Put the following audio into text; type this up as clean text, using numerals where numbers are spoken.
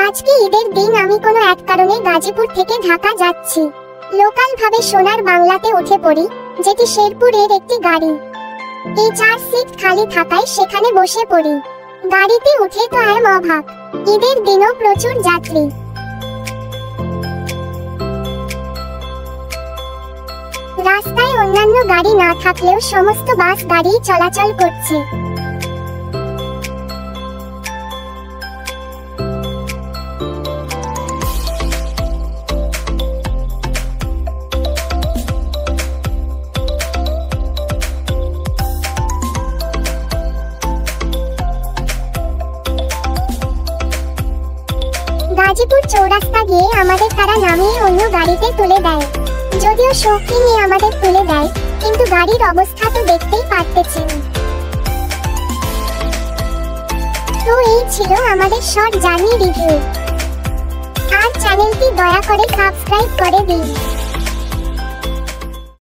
আজকে ঈদের দিন আমি কোনো এক কারণে গাজীপুর থেকে ঢাকা যাচ্ছি। লোকাল ভাবে সোনার বাংলাতে উঠে পড়ি, যেটি শেরপুরের একটি গাড়ি। এই 4 সিট খালি থাকায় সেখানে বসে পড়ি। গাড়িতে উঠে তো অবাক, ঈদের দিনও প্রচুর যাত্রী। রাস্তায় অন্যান্য গাড়ি না থাকলেও সমস্ত বাস গাড়ি চলাচল করছে। গাজীপুর চৌরাস্তা গিয়ে আমাদের তারা নামিয়ে অন্য গাড়িতে তুলে দেয়। যদিও শৌখিন নিয়ে আমাদের তুলে দেয়, কিন্তু গাড়ির অবস্থা তো দেখতেই পারতেছেন। তো এই ছিল আমাদের শর্ট জার্নি রিভিউ। আর চ্যানেলটি দয়া করে সাবস্ক্রাইব করে দিন।